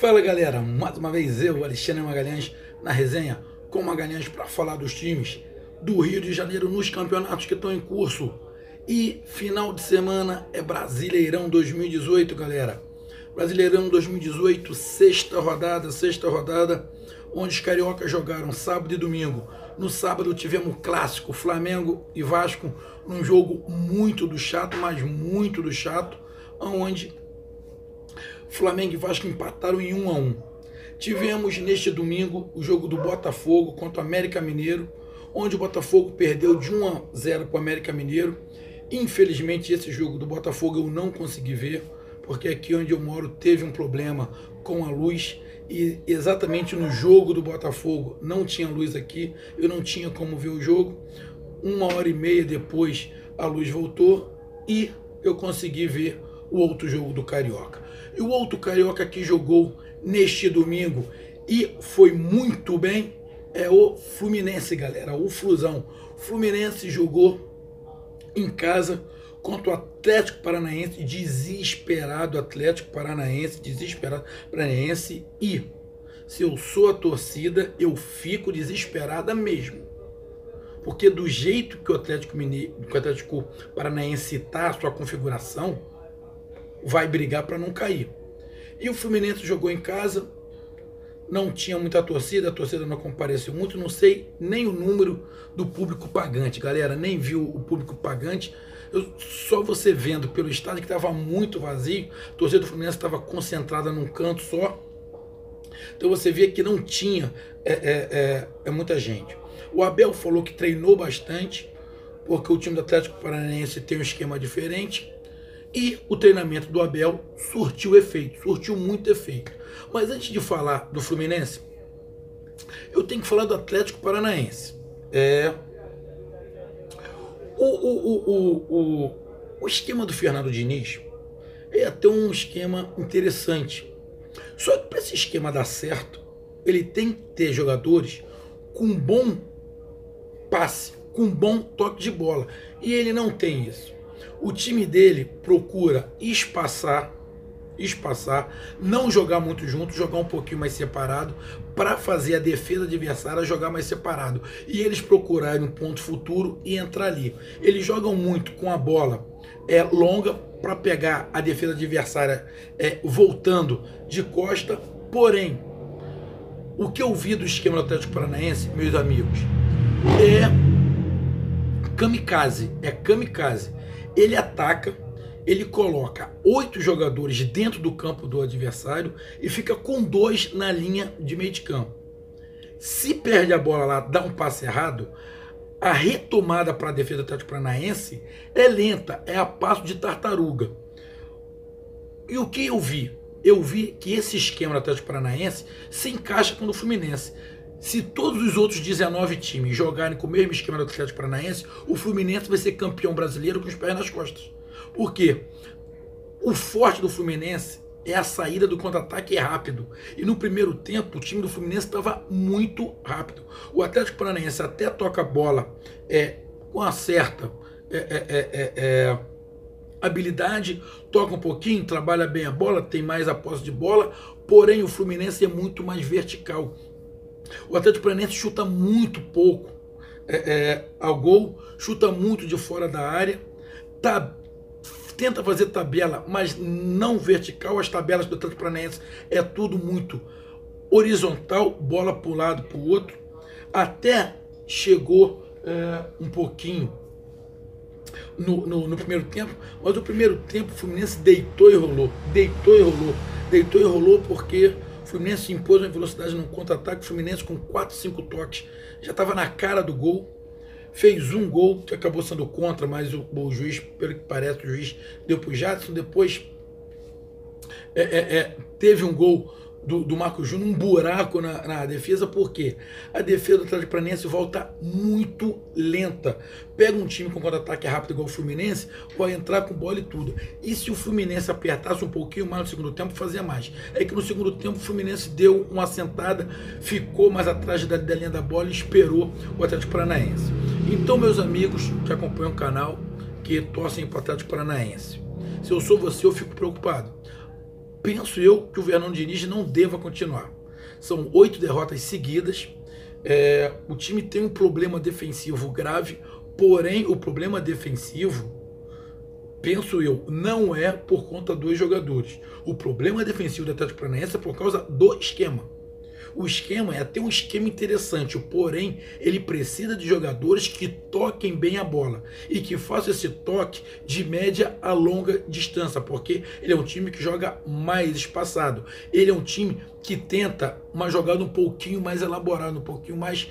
Fala galera, mais uma vez eu, Alexandre Magalhães, na resenha com Magalhães para falar dos times do Rio de Janeiro nos campeonatos que estão em curso. E final de semana é Brasileirão 2018, galera. Brasileirão 2018, sexta rodada, onde os cariocas jogaram sábado e domingo. No sábado tivemos clássico, Flamengo e Vasco, num jogo muito do chato, mas muito do chato, onde Flamengo e Vasco empataram em 1-1. Tivemos neste domingo o jogo do Botafogo contra o América Mineiro, onde o Botafogo perdeu de 1-0 para o América Mineiro. Infelizmente esse jogo do Botafogo eu não consegui ver, porque aqui onde eu moro teve um problema com a luz, e exatamente no jogo do Botafogo não tinha luz aqui, eu não tinha como ver o jogo. 1h30 depois a luz voltou e eu consegui ver o outro jogo do Carioca. E o outro Carioca que jogou neste domingo e foi muito bem é o Fluminense, galera, o Flusão. Fluminense jogou em casa contra o Atlético Paranaense, desesperado e se eu sou a torcida, eu fico desesperada mesmo. Porque do jeito que o Atlético Paranaense está, a sua configuração, vai brigar para não cair. E o Fluminense jogou em casa, não tinha muita torcida, a torcida não compareceu muito, não sei nem o número do público pagante, galera, nem viu o público pagante. Só você vendo pelo estádio que estava muito vazio, a torcida do Fluminense estava concentrada num canto só, então você via que não tinha muita gente. O Abel falou que treinou bastante, porque o time do Atlético Paranaense tem um esquema diferente, e o treinamento do Abel surtiu efeito, surtiu muito efeito. Mas antes de falar do Fluminense, eu tenho que falar do Atlético Paranaense. O esquema do Fernando Diniz é até um esquema interessante. Só que para esse esquema dar certo, ele tem que ter jogadores com bom passe, com bom toque de bola. E ele não tem isso. O time dele procura espaçar, não jogar muito junto, jogar um pouquinho mais separado, para fazer a defesa adversária jogar mais separado. E eles procurarem um ponto futuro e entrar ali. Eles jogam muito com a bola longa para pegar a defesa adversária voltando de costa. Porém, o que eu vi do esquema do Atlético Paranaense, meus amigos, é kamikaze. Ele ataca, ele coloca 8 jogadores dentro do campo do adversário e fica com 2 na linha de meio de campo. Se perde a bola lá, dá um passe errado, a retomada para a defesa do Atlético Paranaense é lenta, é a passo de tartaruga. E o que eu vi? Eu vi que esse esquema do Atlético Paranaense se encaixa com o do Fluminense. Se todos os outros 19 times jogarem com o mesmo esquema do Atlético Paranaense, o Fluminense vai ser campeão brasileiro com os pés nas costas. Por quê? O forte do Fluminense é a saída do contra-ataque rápido. E no primeiro tempo, o time do Fluminense estava muito rápido. O Atlético Paranaense até toca a bola com uma certa habilidade, toca um pouquinho, trabalha bem a bola, tem mais a posse de bola, porém o Fluminense é muito mais vertical. O Atlético Paranaense chuta muito pouco ao gol, chuta muito de fora da área, tenta fazer tabela, mas não vertical. As tabelas do Atlético Paranaense é tudo muito horizontal, bola para um lado, para o outro. Até chegou um pouquinho no primeiro tempo, mas o primeiro tempo o Fluminense deitou e rolou porque o Fluminense impôs uma velocidade no contra-ataque. O Fluminense com 4, 5 toques já estava na cara do gol. Fez um gol que acabou sendo contra, mas o juiz, pelo que parece, o juiz deu para o Jadson. Depois teve um gol do Marcos Júnior, um buraco na defesa, porque a defesa do Atlético Paranaense volta muito lenta. Pega um time com contra-ataque rápido igual o Fluminense, vai entrar com bola e tudo. E se o Fluminense apertasse um pouquinho mais no segundo tempo, fazia mais. É que no segundo tempo o Fluminense deu uma assentada, ficou mais atrás da linha da bola e esperou o Atlético Paranaense. Então, meus amigos que acompanham o canal, que torcem para o Atlético Paranaense, se eu sou você, eu fico preocupado. penso eu que o Fernando Diniz não deva continuar. São 8 derrotas seguidas. O time tem um problema defensivo grave, porém o problema defensivo, penso eu, não é por conta dos jogadores. O problema defensivo do Atlético Paranaense é por causa do esquema. O esquema é até um esquema interessante, porém ele precisa de jogadores que toquem bem a bola e que façam esse toque de média a longa distância, porque ele é um time que joga mais espaçado. Ele é um time que tenta uma jogada um pouquinho mais elaborada, um pouquinho mais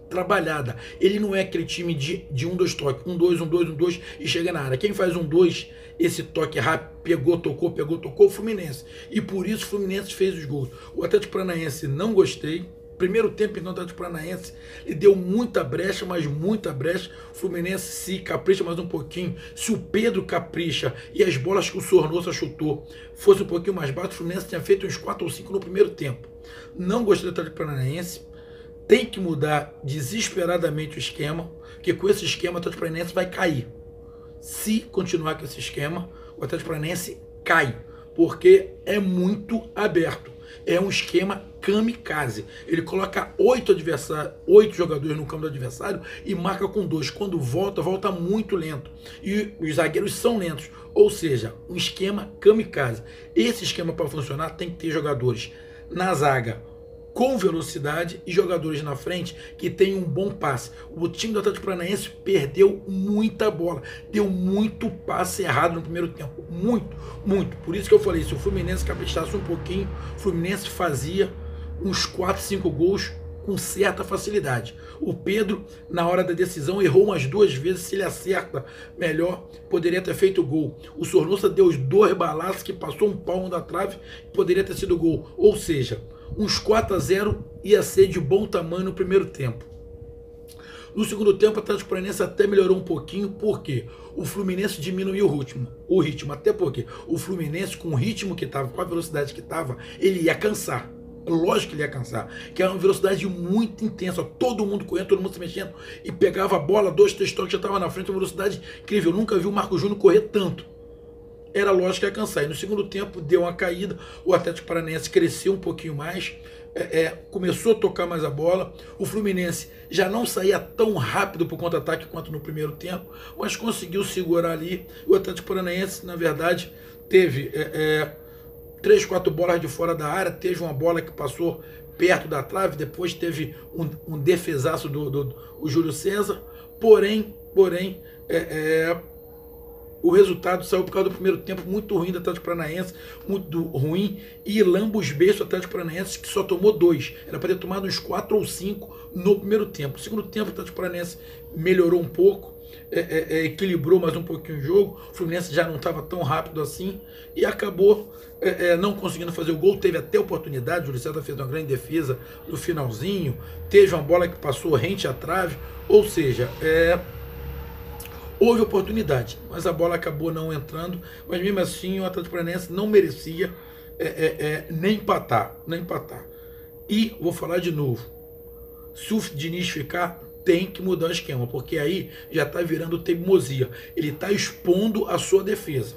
trabalhada. Ele não é aquele time de 1-2 toque, 1-2, 1-2, 1-2 e chega na área. Quem faz 1-2, esse toque rápido, pegou, tocou, o Fluminense. E por isso o Fluminense fez os gols. O Atlético Paranaense não gostei. Primeiro tempo, então, o Atlético Paranaense ele deu muita brecha, mas muita brecha. O Fluminense se capricha mais um pouquinho. Se o Pedro capricha e as bolas que o Sornosa chutou fossem um pouquinho mais baixo, o Fluminense tinha feito uns 4 ou 5 no primeiro tempo. Não gostei do Atlético Paranaense. Tem que mudar desesperadamente o esquema, porque com esse esquema o Atlético Paranaense vai cair. Se continuar com esse esquema, o Atlético Paranaense cai, porque é muito aberto. É um esquema kamikaze. Ele coloca 8 jogadores no campo do adversário e marca com 2. Quando volta muito lento. E os zagueiros são lentos. Ou seja, um esquema kamikaze. Esse esquema, para funcionar, tem que ter jogadores na zaga com velocidade e jogadores na frente que tenham um bom passe. O time do Atlético Paranaense perdeu muita bola, deu muito passe errado no primeiro tempo, muito. Por isso que eu falei, se o Fluminense caprichasse um pouquinho, o Fluminense fazia uns 4, 5 gols com certa facilidade. O Pedro, na hora da decisão, errou umas 2 vezes. Se ele acerta melhor, poderia ter feito o gol. O Sornosa deu os 2 balaços que passou um palmo da trave, poderia ter sido gol. Ou seja, uns 4-0 ia ser de bom tamanho no primeiro tempo. No segundo tempo, o Atlético Paranaense até melhorou um pouquinho, porque o Fluminense diminuiu o ritmo, até porque o Fluminense, com o ritmo que estava, com a velocidade que estava, ele ia cansar. Lógico que ele ia cansar, que era uma velocidade muito intensa, todo mundo correndo, todo mundo se mexendo, e pegava a bola, 2, 3 toques, já estava na frente, uma velocidade incrível. Eu nunca vi o Marcos Júnior correr tanto. Era lógico que ia cansar. E no segundo tempo deu uma caída, o Atlético Paranaense cresceu um pouquinho mais, começou a tocar mais a bola. O Fluminense já não saía tão rápido para o contra-ataque quanto no primeiro tempo, mas conseguiu segurar ali. O Atlético Paranaense, na verdade, teve 3, 4 bolas de fora da área, teve uma bola que passou perto da trave, depois teve um defesaço do Júlio César, porém, o resultado saiu por causa do primeiro tempo muito ruim do Atlético Paranaense, muito ruim, e lambos beijos do Atlético Paranaense, que só tomou 2. Era para ter tomado uns 4 ou 5 no primeiro tempo. No segundo tempo, o Atlético Paranaense melhorou um pouco, equilibrou mais um pouquinho o jogo. O Fluminense já não estava tão rápido assim e acabou não conseguindo fazer o gol. Teve até oportunidade, o Júlio César fez uma grande defesa no finalzinho, teve uma bola que passou rente à trave, ou seja, houve oportunidade, mas a bola acabou não entrando. Mas mesmo assim o Atlético Paranaense não merecia nem empatar. E vou falar de novo, se o Diniz ficar, tem que mudar o esquema, porque aí já está virando teimosia. Ele está expondo a sua defesa.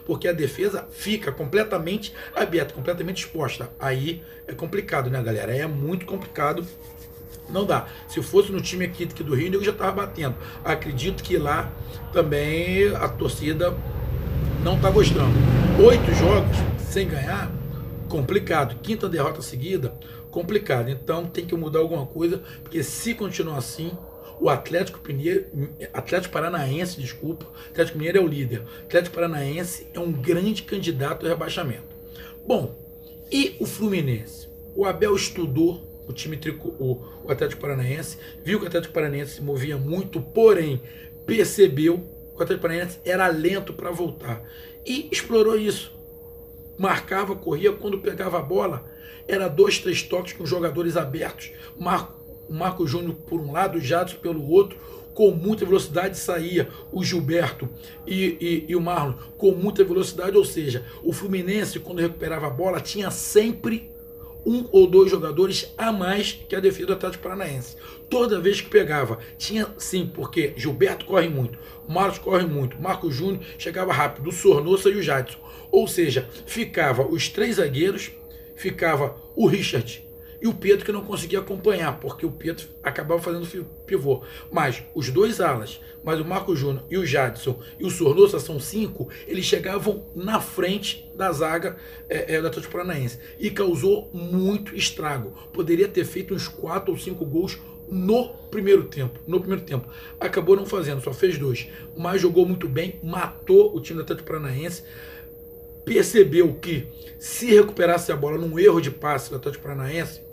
Porque a defesa fica completamente aberta, completamente exposta. Aí é complicado, né, galera? Aí é muito complicado. Não dá. Se fosse no time aqui do Rio, eu já estava batendo. Acredito que lá também a torcida não está gostando. 8 jogos sem ganhar, complicado. 5ª derrota seguida, complicado. Então tem que mudar alguma coisa, porque se continuar assim, o Atlético Paranaense, Atlético Mineiro é o líder. O Atlético Paranaense é um grande candidato ao rebaixamento. Bom, e o Fluminense? O Abel estudou o time o Atlético Paranaense, viu que o Atlético Paranaense se movia muito, porém percebeu que o Atlético Paranaense era lento para voltar e explorou isso. Marcava, corria, quando pegava a bola, era 2, 3 toques com jogadores abertos. O Marcos Júnior por um lado, o Jadson pelo outro, com muita velocidade saía o Gilberto e o Marlon com muita velocidade, ou seja, o Fluminense, quando recuperava a bola, tinha sempre um ou dois jogadores a mais que a defesa do Atlético Paranaense. Toda vez que pegava, tinha sim, porque Gilberto corre muito, Marcos corre muito, Marcos Júnior chegava rápido, o Sornosa e o Jadson. Ou seja, ficava os três zagueiros, ficava o Richard e o Pedro, que não conseguia acompanhar, porque o Pedro acabava fazendo pivô. Mas os dois alas, mas o Marcos Júnior e o Jadson e o Sornosa, são 5, eles chegavam na frente da zaga do Atlético Paranaense e causou muito estrago. Poderia ter feito uns 4 ou 5 gols no primeiro tempo. Acabou não fazendo, só fez 2, mas jogou muito bem, matou o time do Atlético Paranaense. Percebeu que se recuperasse a bola num erro de passe do Atlético Paranaense,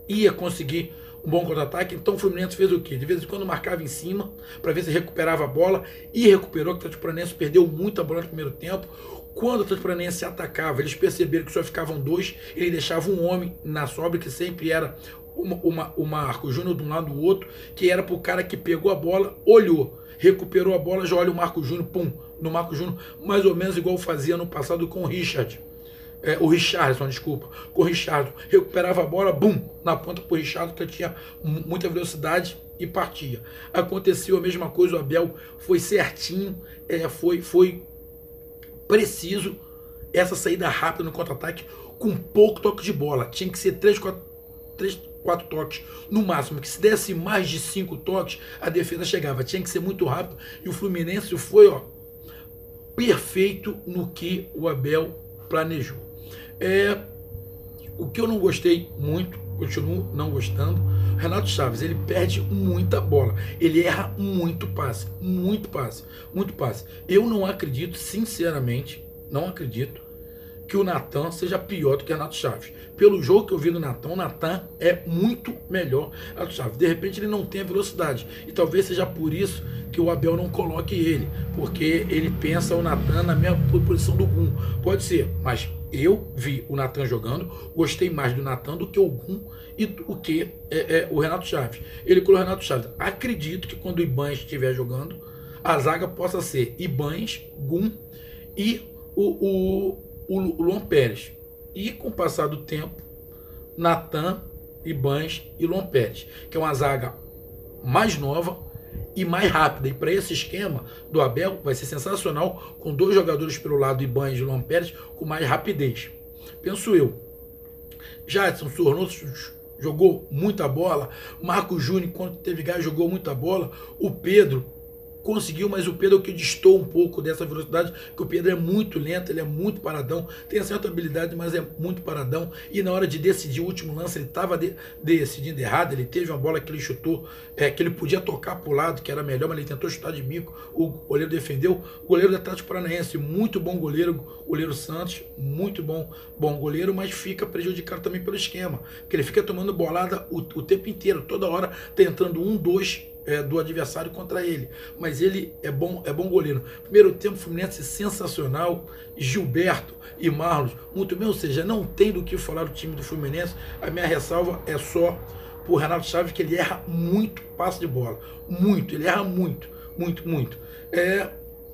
ia conseguir um bom contra-ataque. Então o Fluminense fez o quê? De vez em quando marcava em cima para ver se recuperava a bola, e recuperou. Que o Atlético Paranaense perdeu muita bola no primeiro tempo. Quando o Atlético Paranaense atacava, eles perceberam que só ficavam 2, ele deixava um homem na sobra, que sempre era o Marcos Júnior de um lado do outro, que era pro cara que pegou a bola, olhou, recuperou a bola, já olha o Marcos Júnior, pum, no Marcos Júnior, mais ou menos igual fazia no passado com o Richardson, com o Richardson, recuperava a bola, bum, na ponta pro Richardson, que tinha muita velocidade e partia. Aconteceu a mesma coisa, o Abel foi certinho, foi preciso, essa saída rápida no contra-ataque, com pouco toque de bola, tinha que ser 3, 4 toques no máximo, que se desse mais de 5 toques, a defesa chegava, tinha que ser muito rápido, e o Fluminense foi perfeito no que o Abel planejou. O que eu não gostei muito, continuo não gostando, Renato Chaves, ele perde muita bola, ele erra muito passe. Eu não acredito, sinceramente, não acredito que o Natan seja pior do que o Renato Chaves. Pelo jogo que eu vi do Natan, o Natan é muito melhor que o Renato Chaves. De repente ele não tem a velocidade, e talvez seja por isso que o Abel não coloque ele, porque ele pensa o Natan na mesma posição do Gum. Pode ser, mas eu vi o Natan jogando, gostei mais do Natan do que o Gum e do que o Renato Chaves. Ele colocou o Renato Chaves. Acredito que quando o Ibanez estiver jogando, a zaga possa ser Ibanez, Gum e o Luan Pérez. E com o passar do tempo, Natan, Ibanez e Luan Pérez, que é uma zaga mais nova e mais rápida. E para esse esquema do Abel vai ser sensacional, com 2 jogadores pelo lado, Ibanez e Luan Pérez, com mais rapidez. Penso eu. Jadson, Sornoso jogou muita bola. Marcos Júnior, quando teve gás, jogou muita bola. O Pedro conseguiu, mas o Pedro é o que distou um pouco dessa velocidade, que o Pedro é muito lento, ele é muito paradão, tem certa habilidade, mas é muito paradão, e na hora de decidir o último lance, ele estava decidindo errado. Ele teve uma bola que ele chutou, que ele podia tocar para o lado, que era melhor, mas ele tentou chutar de bico, o goleiro defendeu. O goleiro do Atlético Paranaense, muito bom goleiro, goleiro Santos, muito bom goleiro, mas fica prejudicado também pelo esquema, porque ele fica tomando bolada o tempo inteiro, toda hora tentando 1, 2 do adversário contra ele, mas ele é bom goleiro. Primeiro tempo, Fluminense sensacional, Gilberto e Marlos muito bem, ou seja, não tem do que falar do time do Fluminense. A minha ressalva é só pro Renato Chaves, que ele erra muito passe de bola, ele erra muito.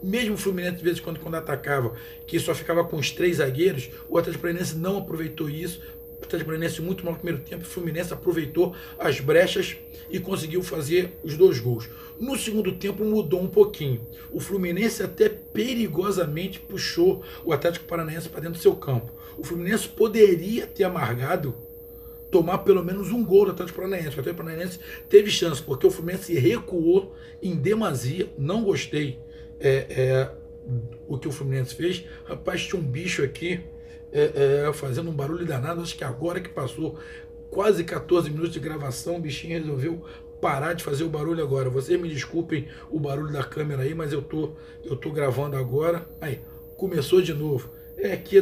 Mesmo o Fluminense, de vez em quando atacava, que só ficava com os 3 zagueiros, o Atlético Paranaense não aproveitou isso. O Atlético Paranaense muito mal no primeiro tempo, o Fluminense aproveitou as brechas e conseguiu fazer os 2 gols. No segundo tempo mudou um pouquinho. O Fluminense até perigosamente puxou o Atlético Paranaense para dentro do seu campo. O Fluminense poderia ter amargado, tomar pelo menos um gol do Atlético Paranaense. O Atlético Paranaense teve chance, porque o Fluminense recuou em demasia. Não gostei o que o Fluminense fez. Rapaz, tinha um bicho aqui fazendo um barulho danado. Acho que agora que passou quase 14 minutos de gravação, o bichinho resolveu parar de fazer o barulho agora. Vocês me desculpem o barulho da câmera aí, mas eu tô gravando agora. Aí, começou de novo. Aqui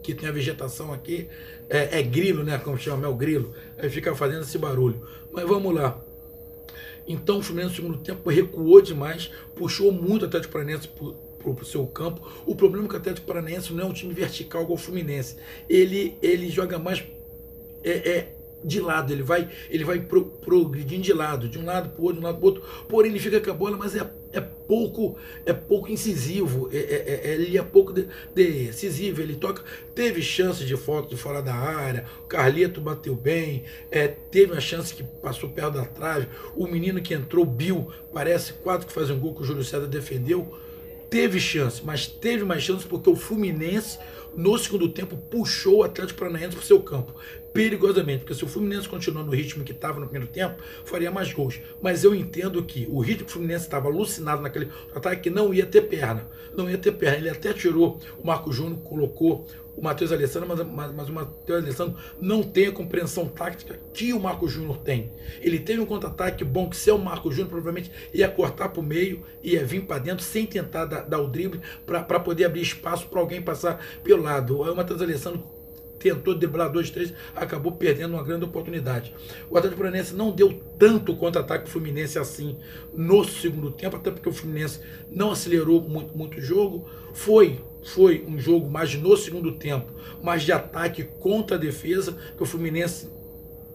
que tem a vegetação aqui, grilo, né, como chama, é o grilo. Aí fica fazendo esse barulho. Mas vamos lá. Então o Fluminense no segundo tempo recuou demais, puxou muito o Atlético Paranaense pro seu campo. O problema é que o Atlético Paranaense não é um time vertical igual o Fluminense. Ele joga mais de lado, ele vai progredindo de lado, de um lado pro outro, porém ele fica com a bola, mas é pouco incisivo, ele é pouco decisivo, ele toca, teve chance de falta de fora da área, o Carleto bateu bem, teve uma chance que passou perto da trave, o menino que entrou, Bill, parece quase que faz um gol que o Júlio César defendeu, teve chance, mas teve mais chance porque o Fluminense, no segundo tempo, puxou o Atlético Paranaense para o seu campo, perigosamente, porque se o Fluminense continuar no ritmo que estava no primeiro tempo, faria mais gols. Mas eu entendo que o ritmo do Fluminense estava alucinado naquele ataque que não ia ter perna. Não ia ter perna. Ele até tirou o Marco Júnior, colocou o Matheus Alessandro, mas o Matheus Alessandro não tem a compreensão tática que o Marco Júnior tem. Ele teve um contra-ataque bom, que se é o Marco Júnior, provavelmente ia cortar para o meio, ia vir para dentro, sem tentar dar o drible, para poder abrir espaço para alguém passar pelo lado. O Matheus Alessandro tentou driblar 2, 3, acabou perdendo uma grande oportunidade. O Atlético Paranaense não deu tanto contra-ataque para o Fluminense assim no segundo tempo, até porque o Fluminense não acelerou muito o jogo. Foi um jogo mais no segundo tempo, mais de ataque contra a defesa, que o Fluminense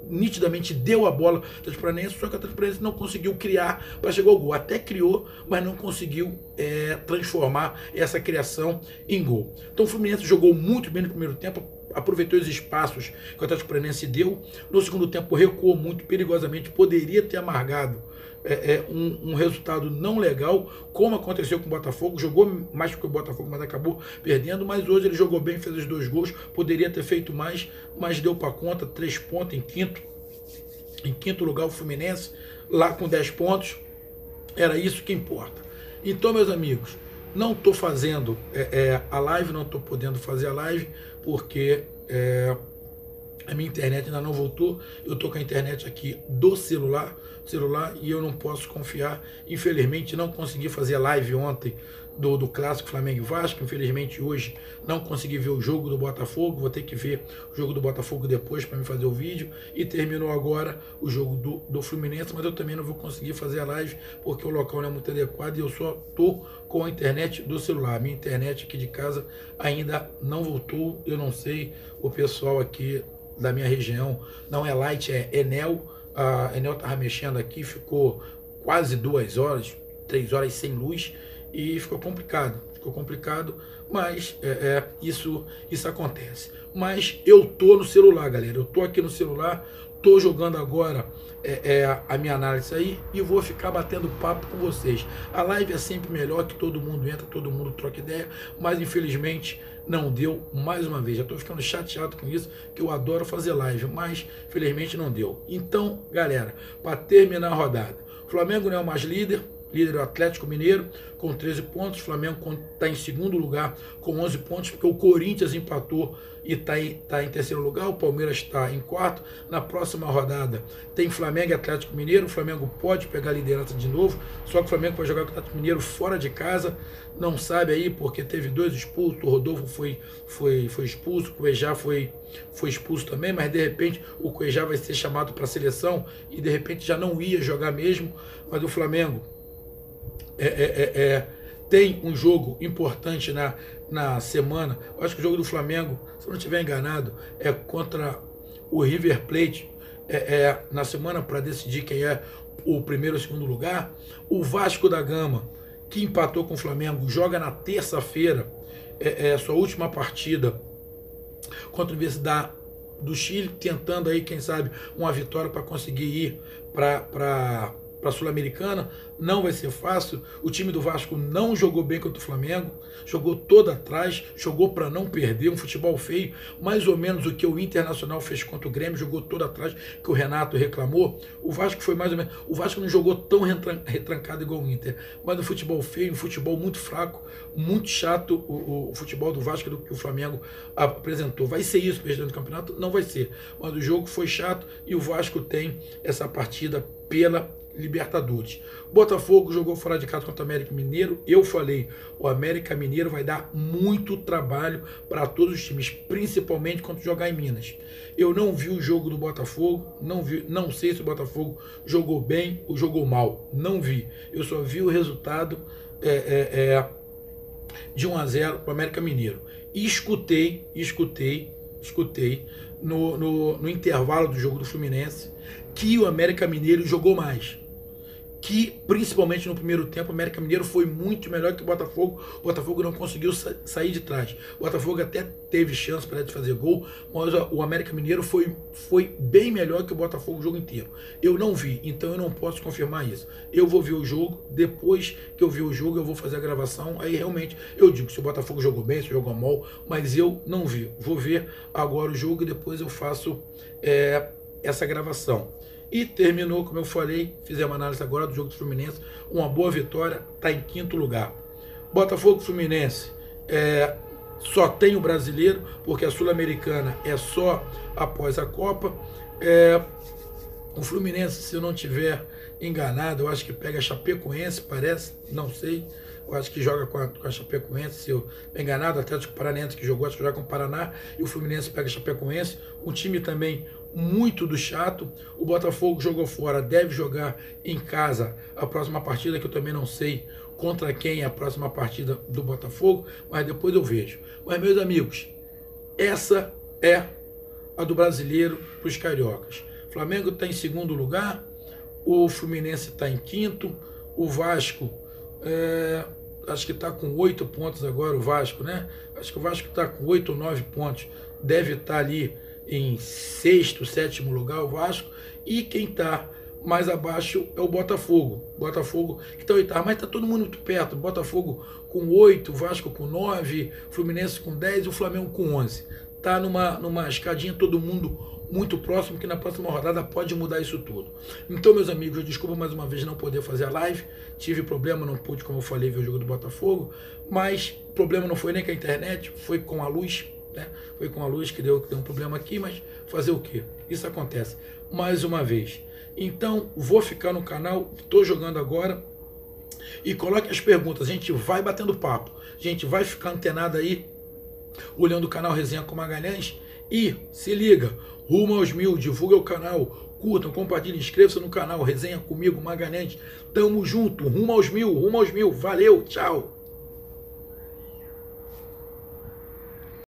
nitidamente deu a bola ao Atlético Paranaense, só que o Atlético Paranaense não conseguiu criar para chegar ao gol. Até criou, mas não conseguiu transformar essa criação em gol. Então o Fluminense jogou muito bem no primeiro tempo, aproveitou os espaços que o Atlético Paranaense deu. No segundo tempo recuou muito perigosamente, poderia ter amargado um resultado não legal, como aconteceu com o Botafogo. Jogou mais que o Botafogo, mas acabou perdendo. Mas hoje ele jogou bem, fez os 2 gols, poderia ter feito mais, mas deu para conta, 3 pontos em quinto. Em quinto lugar o Fluminense, lá com 10 pontos, era isso que importa. Então, meus amigos, não estou fazendo a live, não estou podendo fazer a live, porque a minha internet ainda não voltou. Eu estou com a internet aqui do celular, e eu não posso confiar. Infelizmente, não consegui fazer a live ontem do Clássico Flamengo e Vasco. Infelizmente, hoje não consegui ver o jogo do Botafogo. Vou ter que ver o jogo do Botafogo depois para me fazer o vídeo. E terminou agora o jogo do Fluminense, mas eu também não vou conseguir fazer a live porque o local não é muito adequado e eu só estou com a internet do celular. Minha internet aqui de casa ainda não voltou. Eu não sei, o pessoal aqui da minha região, não é Light, é Enel. A Enel estava mexendo aqui, ficou quase 2 horas, 3 horas sem luz e ficou complicado, mas isso acontece. Mas eu tô no celular, galera, eu tô aqui no celular, tô jogando agora a minha análise aí e vou ficar batendo papo com vocês. A live é sempre melhor, que todo mundo entra, todo mundo troca ideia, mas infelizmente não deu mais uma vez. Já estou ficando chateado com isso, que eu adoro fazer live, mas infelizmente não deu. Então, galera, para terminar a rodada, o Flamengo não é o mais líder é o Atlético Mineiro com 13 pontos, o Flamengo está em segundo lugar com 11 pontos, porque o Corinthians empatou e está em terceiro lugar, o Palmeiras está em quarto. Na próxima rodada tem Flamengo e Atlético Mineiro, o Flamengo pode pegar a liderança de novo, só que o Flamengo vai jogar com o Atlético Mineiro fora de casa, não sabe aí, porque teve 2 expulsos, o Rodolfo foi expulso, o Cuejá foi expulso também, mas de repente o Cuejá vai ser chamado para a seleção e de repente já não ia jogar mesmo. Mas o Flamengo tem um jogo importante na semana. Eu acho que o jogo do Flamengo, se eu não estiver enganado, é contra o River Plate, na semana, para decidir quem é o primeiro ou segundo lugar. O Vasco da Gama, que empatou com o Flamengo, joga na terça-feira sua última partida contra a Universidade do Chile, tentando aí, quem sabe, uma vitória para conseguir ir para a Sul-Americana. Não vai ser fácil. O time do Vasco não jogou bem contra o Flamengo, jogou todo atrás, jogou para não perder, um futebol feio, mais ou menos o que o Internacional fez contra o Grêmio, jogou todo atrás, que o Renato reclamou. O Vasco foi mais ou menos, o Vasco não jogou tão retrancado igual o Inter, mas um futebol feio, um futebol muito fraco, muito chato, o futebol do Vasco do que o Flamengo apresentou. Vai ser isso perdendo o campeonato? Não vai ser, mas o jogo foi chato e o Vasco tem essa partida pela Libertadores. Botafogo jogou fora de casa contra o América Mineiro. Eu falei, o América Mineiro vai dar muito trabalho para todos os times, principalmente quando jogar em Minas. Eu não vi o jogo do Botafogo, não sei se o Botafogo jogou bem ou jogou mal, não vi. Eu só vi o resultado de 1-0 para o América Mineiro. E escutei no intervalo do jogo do Fluminense que o América Mineiro jogou mais. que principalmente no primeiro tempo o América Mineiro foi muito melhor que o Botafogo. O Botafogo não conseguiu sair de trás. O Botafogo até teve chance para fazer gol, mas o América Mineiro foi bem melhor que o Botafogo o jogo inteiro. Eu não vi, então eu não posso confirmar isso. Eu vou ver o jogo, depois que eu ver o jogo eu vou fazer a gravação, aí realmente eu digo se o Botafogo jogou bem, se jogou mal, mas eu não vi. Vou ver agora o jogo e depois eu faço essa gravação. E terminou, como eu falei, fizemos análise agora do jogo do Fluminense, uma boa vitória, está em 5º lugar. Botafogo Fluminense, só tem o brasileiro, porque a Sul-Americana é só após a Copa. O Fluminense, se eu não tiver enganado, eu acho que pega a Chapecoense, parece, não sei. Eu acho que joga com a Chapecoense, se eu me enganado, o Atlético Paranaense que jogou, acho que joga com o Paraná, e o Fluminense pega a Chapecoense. Um time também muito do chato. O Botafogo jogou fora, deve jogar em casa a próxima partida, que eu também não sei contra quem é a próxima partida do Botafogo, mas depois eu vejo. Mas, meus amigos, essa é a do brasileiro para os cariocas. O Flamengo está em 2º lugar, o Fluminense está em 5º, o Vasco acho que está com 8 pontos agora, o Vasco, né? Acho que o Vasco está com 8 ou 9 pontos, deve estar ali em 6º, 7º lugar o Vasco, e quem está mais abaixo é o Botafogo. Botafogo que está 8º, mas está todo mundo muito perto. Botafogo com 8, Vasco com 9, Fluminense com 10 e o Flamengo com 11. Está numa escadinha todo mundo muito próximo, que na próxima rodada pode mudar isso tudo. Então, meus amigos, eu desculpo mais uma vez não poder fazer a live, tive problema, não pude, como eu falei, ver o jogo do Botafogo, mas o problema não foi nem com a internet, foi com a luz, né? Foi com a luz que deu um problema aqui, mas fazer o quê? Isso acontece mais uma vez. Então, vou ficar no canal, estou jogando agora, e coloque as perguntas, a gente vai batendo papo, a gente vai ficar antenado aí, olhando o canal Resenha com Magalhães, e se liga, rumo aos 1000, divulga o canal, curtam, compartilhem, inscreva-se no canal Resenha comigo, Magalhães, tamo junto, rumo aos 1000, valeu, tchau!